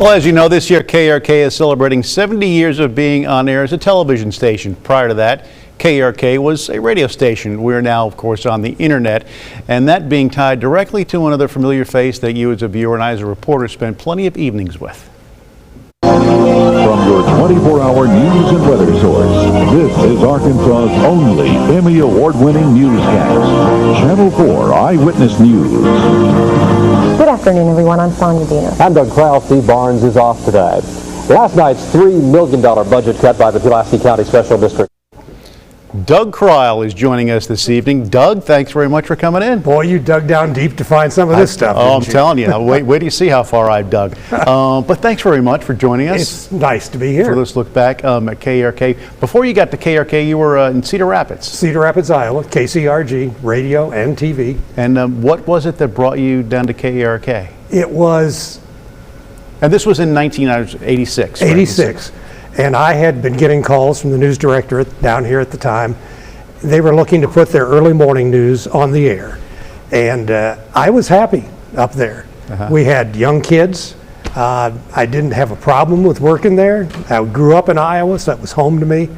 Well, as you know, this year KARK is celebrating 70 years of being on air as a television station. Prior to that, KARK was a radio station. We're now, of course, on the internet, and that being tied directly to another familiar face that you as a viewer and I as a reporter spent plenty of evenings with. From your 24-hour news and weather source, this is Arkansas's only Emmy Award-winning newscast, Channel 4 Eyewitness News. Good afternoon, everyone. I'm Sonia Dina. I'm Doug Krile. Steve Barnes is off today. Last night's $3 million budget cut by the Pulaski County Special District. Doug Krile is joining us this evening. Doug, thanks very much for coming in. Boy, you dug down deep to find some of this stuff. Oh, I'm telling you. Wait till you see how far I've dug. But thanks very much for joining us. It's nice to be here. For this look back at KARK. Before you got to KARK, you were in Cedar Rapids. Cedar Rapids, Iowa, KCRG, radio and TV. And what was it that brought you down to KARK? It was... And this was in 1986. 86. And I had been getting calls from the news director down here at the time. They were looking to put their early morning news on the air. And I was happy up there. We had young kids. I didn't have a problem with working there. I grew up in Iowa, so that was home to me.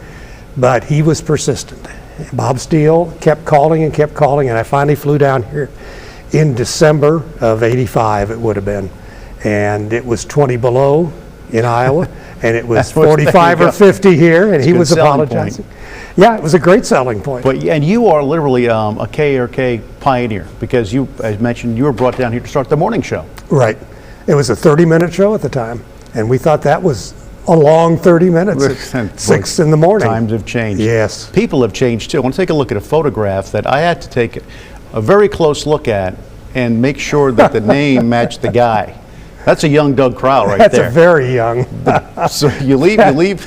But he was persistent. Bob Steele kept calling, and I finally flew down here in December of '85, it would have been. And it was 20 below in Iowa. And it was 45 or 50 here, and he was apologizing. Yeah, it was a great selling point. But and you are literally a KARK pioneer, because you, as mentioned, you were brought down here to start the morning show. Right. It was a 30-minute show at the time, and we thought that was a long 30 minutes at 6 in the morning. Times have changed. Yes. People have changed too. I want to take a look at a photograph that I had to take a very close look at and make sure that the name matched the guy. That's a young Doug Krile right there. That's a very young. So you leave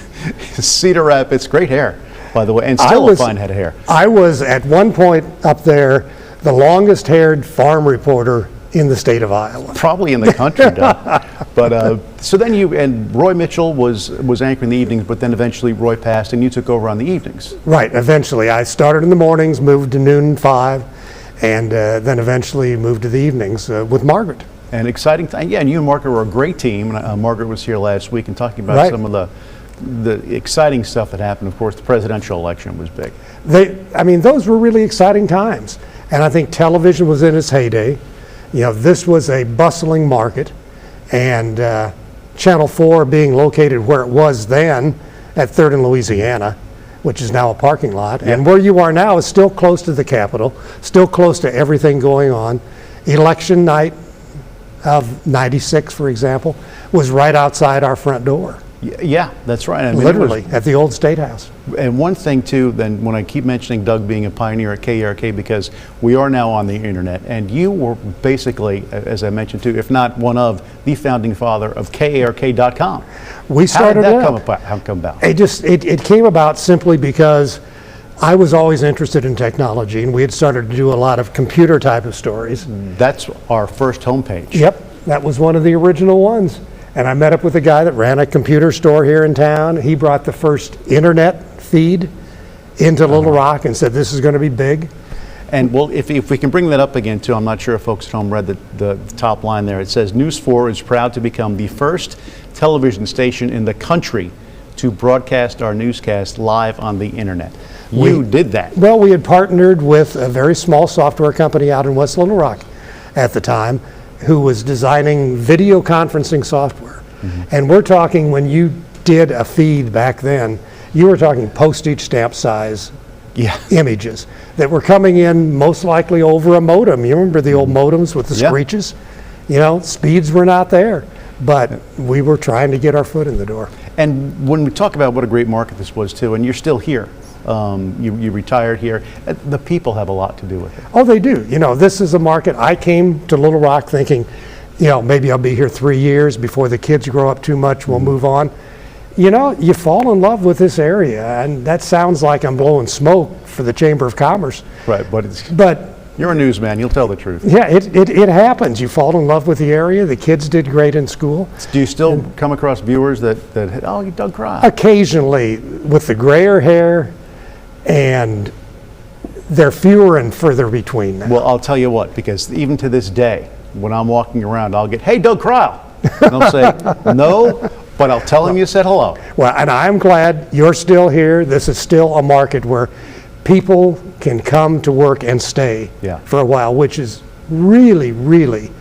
Cedar Rapids, great hair, by the way, and still a fine head of hair. I was at one point up there the longest haired farm reporter in the state of Iowa. Probably in the country, Doug. But so then and Roy Mitchell was anchoring the evenings, but then eventually Roy passed and you took over on the evenings. Right, eventually. I started in the mornings, moved to noon and 5, and then eventually moved to the evenings with Margaret. And exciting time. Yeah, and you and Margaret were a great team. Margaret was here last week and talking about some of the exciting stuff that happened. Of course, the presidential election was big. I mean, those were really exciting times. And I think television was in its heyday. You know, this was a bustling market. And Channel 4 being located where it was then at 3rd and Louisiana, which is now a parking lot. And where you are now is still close to the Capitol, still close to everything going on. Election night of '96, for example, was right outside our front door. Yeah, that's right. I mean, literally at the old State House. And one thing too, then when I keep mentioning Doug being a pioneer at KARK, because we are now on the internet, and you were basically, as I mentioned too, if not one of the founding father of KARK.com. We started How did that come about? It came about simply because I was always interested in technology, and we had started to do a lot of computer type of stories. That's our first homepage. Yep, that was one of the original ones. And I met up with a guy that ran a computer store here in town. He brought the first internet feed into Little Rock and said, this is going to be big. And well, if we can bring that up again too, I'm not sure if folks at home read the top line there. It says, News 4 is proud to become the first television station in the country to broadcast our newscast live on the internet. You did that. Well, we had partnered with a very small software company out in West Little Rock at the time who was designing video conferencing software. And we're talking, when you did a feed back then, you were talking postage stamp size images that were coming in most likely over a modem. You remember the old modems with the screeches? You know, speeds were not there, but we were trying to get our foot in the door. And when we talk about what a great market this was too, and you're still here, you retired here, the people have a lot to do with it. Oh, they do. You know, this is a market. I came to Little Rock thinking, you know, maybe I'll be here 3 years before the kids grow up too much, we'll move on. You know, you fall in love with this area, and that sounds like I'm blowing smoke for the Chamber of Commerce. Right, but you're a newsman, you'll tell the truth. Yeah, it happens. You fall in love with the area. The kids did great in school. Do you still come across viewers that oh, you Doug Krile? Occasionally, with the grayer hair, and they're fewer and further between now. Well, I'll tell you what, because even to this day, when I'm walking around, I'll get, hey, Doug Krile. They'll say, no, but I'll tell them you said hello. Well, and I'm glad you're still here. This is still a market where people can come to work and stay Yeah. for a while, which is really, really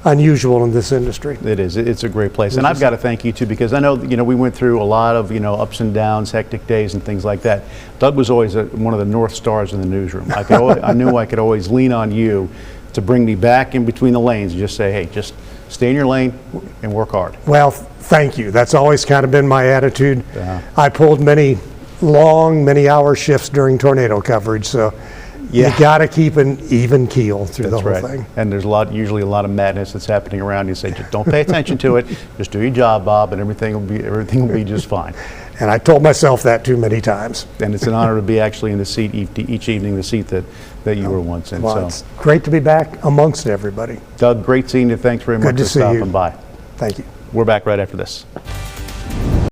unusual in this industry. It is. It's a great place. And I've got to thank you too, because I know, we went through a lot of, ups and downs, hectic days and things like that. Doug was always one of the North Stars in the newsroom. I knew I could always lean on you to bring me back in between the lanes and just say, hey, just stay in your lane and work hard. Well, thank you. That's always kind of been my attitude. Yeah. I pulled many long, many-hour shifts during tornado coverage, so you got to keep an even keel through the whole thing. And there's usually a lot of madness that's happening around you. Say, just don't pay attention to it. Just do your job, Bob, and everything will be just fine. And I told myself that too many times. And it's an honor to be actually in the seat each evening, the seat that you were once in. Well, So, it's great to be back amongst everybody. Doug, great seeing you. Thanks very much Good to for see you. stopping by. Thank you. We're back right after this.